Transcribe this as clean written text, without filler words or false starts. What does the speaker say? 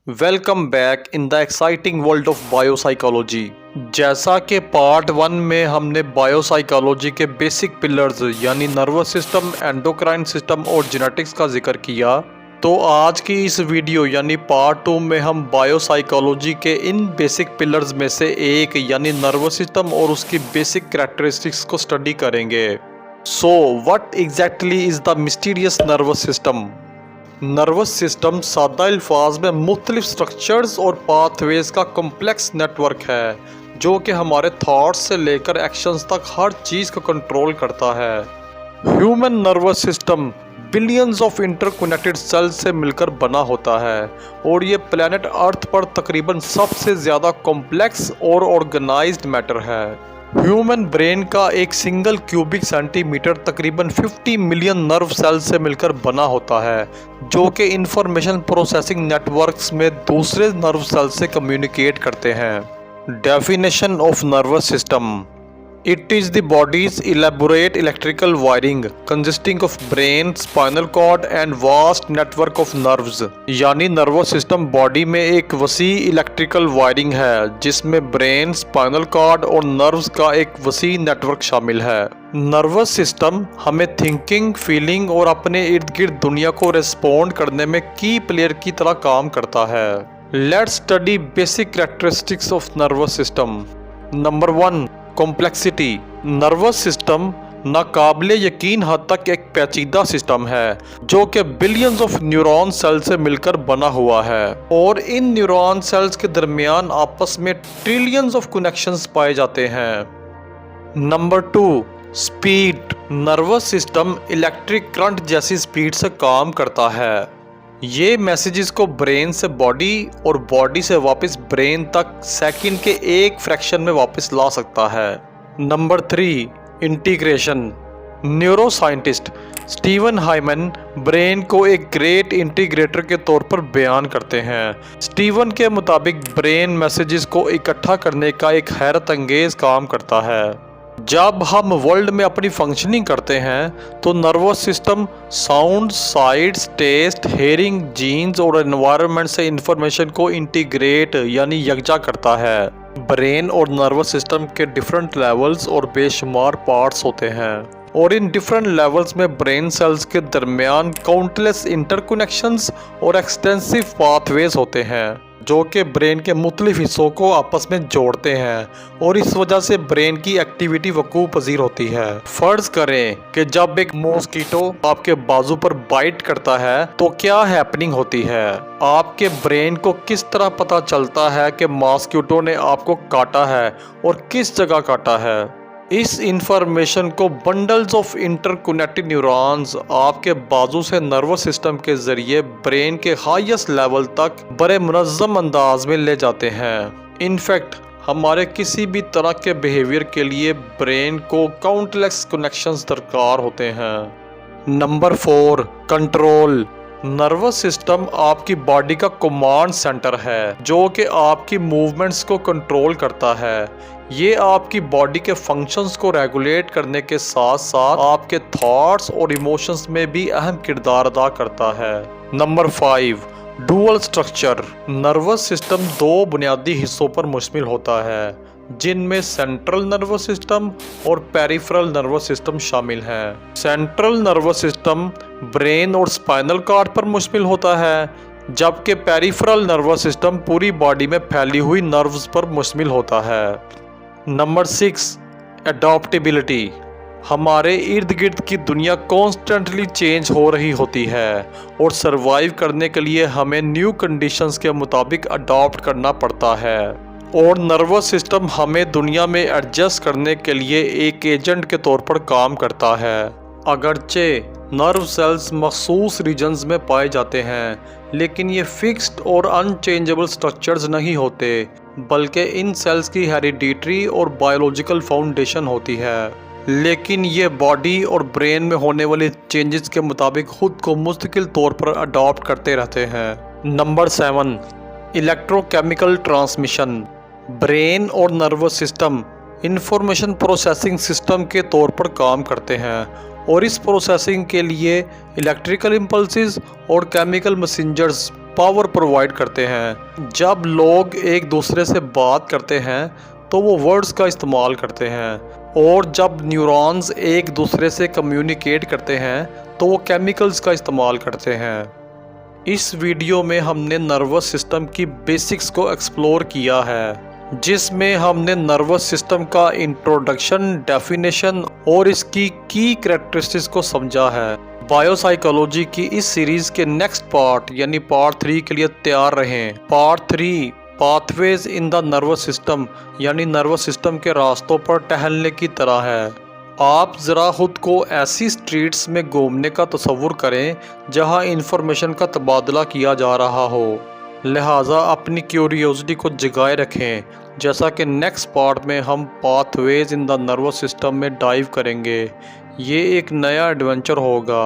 Welcome back in the exciting world of biopsychology. जैसा कि part 1 में हमने बायोसाइकोलॉजी के बेसिक पिलर्स यानी नर्वस सिस्टम, एंडोक्राइन सिस्टम और जेनेटिक्स का जिक्र किया, तो आज की इस वीडियो यानी पार्ट 2 में हम बायोसाइकोलॉजी के इन बेसिक पिलर्स में से एक यानी नर्वस सिस्टम और उसकी बेसिक कैरेक्टरिस्टिक्स को स्टडी करेंगे। So what exactly is the mysterious nervous system? Nervous system सादा अल्फाज में मुख्तलिफ स्ट्रक्चर्स और पाथवेज का कॉम्प्लेक्स नेटवर्क है जो कि हमारे थॉट्स से लेकर एक्शंस तक हर चीज़ को कंट्रोल करता है। Human nervous system billions of interconnected cells से मिलकर बना होता है और ये प्लेनेट अर्थ पर तकरीबन सबसे ज़्यादा कॉम्प्लेक्स और ऑर्गेनाइज्ड मैटर है। ह्यूमन ब्रेन का एक सिंगल क्यूबिक सेंटीमीटर तकरीबन 50 मिलियन नर्व सेल से मिलकर बना होता है जो कि इंफॉर्मेशन प्रोसेसिंग नेटवर्क्स में दूसरे नर्व सेल से कम्युनिकेट करते हैं। Definition of nervous system: It is the body's elaborate electrical wiring consisting of brain, spinal cord and vast network of nerves। यानी नर्वस सिस्टम बॉडी में एक वसी इलेक्ट्रिकल वायरिंग है जिसमें ब्रेन, स्पाइनल कॉर्ड और नर्व्स का एक वसी नेटवर्क शामिल है। नर्वस सिस्टम हमें थिंकिंग, फीलिंग और अपने इर्द गिर्द दुनिया को रिस्पॉन्ड करने में की प्लेयर की तरह काम करता है। Let's study basic characteristics of nervous system. Number 1, complexity. Nervous system नाकाबिले यकीन हद तक एक पेचीदा सिस्टम है जो कि बिलियंस ऑफ न्यूरॉन सेल से मिलकर बना हुआ है और इन न्यूरॉन सेल्स के दरमियान आपस में ट्रिलियंस ऑफ कनेक्शंस पाए जाते हैं। Number 2, speed. Nervous system electric current जैसी स्पीड से काम करता है। ये मैसेजेस को ब्रेन से बॉडी और बॉडी से वापस ब्रेन तक सेकंड के एक फ्रैक्शन में वापस ला सकता है। Number 3, integration. Neuro scientist Steven Hyman brain को एक ग्रेट इंटीग्रेटर के तौर पर बयान करते हैं। स्टीवन के मुताबिक ब्रेन मैसेजेस को इकट्ठा करने का एक हैरत अंगेज काम करता है। जब हम वर्ल्ड में अपनी फंक्शनिंग करते हैं तो nervous system sound, sights, taste, hearing, genes और एनवायरनमेंट से इंफॉर्मेशन को इंटीग्रेट यानी यकजा करता है। ब्रेन और नर्वस सिस्टम के डिफरेंट लेवल्स और बेशुमार पार्ट्स होते हैं और इन डिफरेंट लेवल्स में ब्रेन सेल्स के दरमियान काउंटलेस इंटरकनेक्शंस और एक्सटेंसिव पाथवेज होते हैं जो कि ब्रेन के मुख्तलिफ हिस्सों को आपस में जोड़ते हैं और इस वजह से ब्रेन की एक्टिविटी वकूफ़ पजीर होती है। फर्ज करें कि जब एक मॉस्किटो आपके बाजू पर बाइट करता है तो क्या हैपनिंग होती है? आपके ब्रेन को किस तरह पता चलता है कि मॉस्किटो ने आपको काटा है और किस जगह काटा है? इस इंफॉर्मेशन को बंडल्स ऑफ इंटरकनेक्टेड न्यूरॉन्स आपके बाजू से नर्वस सिस्टम के जरिए ब्रेन के हाईएस्ट लेवल तक बड़े मुनज़्ज़म अंदाज में ले जाते हैं। इनफैक्ट हमारे किसी भी तरह के बिहेवियर के लिए ब्रेन को काउंटलेस कनेक्शंस दरकार होते हैं। Number 4, control. नर्वस सिस्टम आपकी बॉडी का कमांड सेंटर है जो कि आपकी मूवमेंट्स को कंट्रोल करता है। ये आपकी बॉडी के फंक्शंस को रेगुलेट करने के साथ साथ आपके थॉट्स और इमोशंस में भी अहम किरदार अदा करता है। Number 5, dual structure. Nervous system 2 बुनियादी हिस्सों पर मुश्तमिल होता है जिनमें सेंट्रल नर्वस सिस्टम और पेरिफेरल नर्वस सिस्टम शामिल हैं। सेंट्रल नर्वस सिस्टम ब्रेन और स्पाइनल कॉर्ड पर मुश्तमिल होता है जबकि पेरिफेरल नर्वस सिस्टम पूरी बॉडी में फैली हुई नर्व्स पर मुश्तमिल होता है। नंबर 6, एडॉप्टेबिलिटी। हमारे इर्द गिर्द की दुनिया कॉन्स्टेंटली चेंज हो रही होती है और सरवाइव करने के लिए हमें न्यू कंडीशंस के मुताबिक अडॉप्ट करना पड़ता है और नर्वस सिस्टम हमें दुनिया में एडजस्ट करने के लिए एक एजेंट के तौर पर काम करता है। अगरचे नर्व सेल्स मखसूस रीजन्स में पाए जाते हैं लेकिन ये फिक्स्ड और अनचेंजेबल स्ट्रक्चर्स नहीं होते बल्कि इन सेल्स की हेरिडिटरी और बायोलॉजिकल फाउंडेशन होती है, लेकिन ये बॉडी और ब्रेन में होने वाले चेंजेस के मुताबिक खुद को मुस्तकिल तौर पर अडॉप्ट करते रहते हैं। Number 7, electrochemical transmission. ब्रेन और nervous system information processing system के तौर पर काम करते हैं और इस प्रोसेसिंग के लिए इलेक्ट्रिकल इम्पल्सेस और केमिकल मैसेंजर्स पावर प्रोवाइड करते हैं। जब लोग एक दूसरे से बात करते हैं तो वो वर्ड्स का इस्तेमाल करते हैं, और जब न्यूरॉन्स एक दूसरे से कम्युनिकेट करते हैं तो वो केमिकल्स का इस्तेमाल करते हैं। इस वीडियो में हमने नर्वस सिस्टम की बेसिक्स को एक्सप्लोर किया है, जिसमें हमने नर्वस सिस्टम का इंट्रोडक्शन, डेफिनेशन और इसकी की कैरेक्टरिस्टिक्स को समझा है। बायोसाइकोलॉजी की इस सीरीज के नेक्स्ट पार्ट यानी पार्ट 3 के लिए तैयार रहें। Part 3 pathways in the nervous system यानी नर्वस सिस्टम के रास्तों पर टहलने की तरह है। आप ज़रा खुद को ऐसी स्ट्रीट्स में घूमने का तसव्वुर करें जहां इंफॉर्मेशन का तबादला किया जा रहा हो, लिहाजा अपनी क्यूरियोसिटी को जगाए रखें। जैसा कि नेक्स्ट पार्ट में हम pathways in the nervous system में डाइव करेंगे। ये एक नया एडवेंचर होगा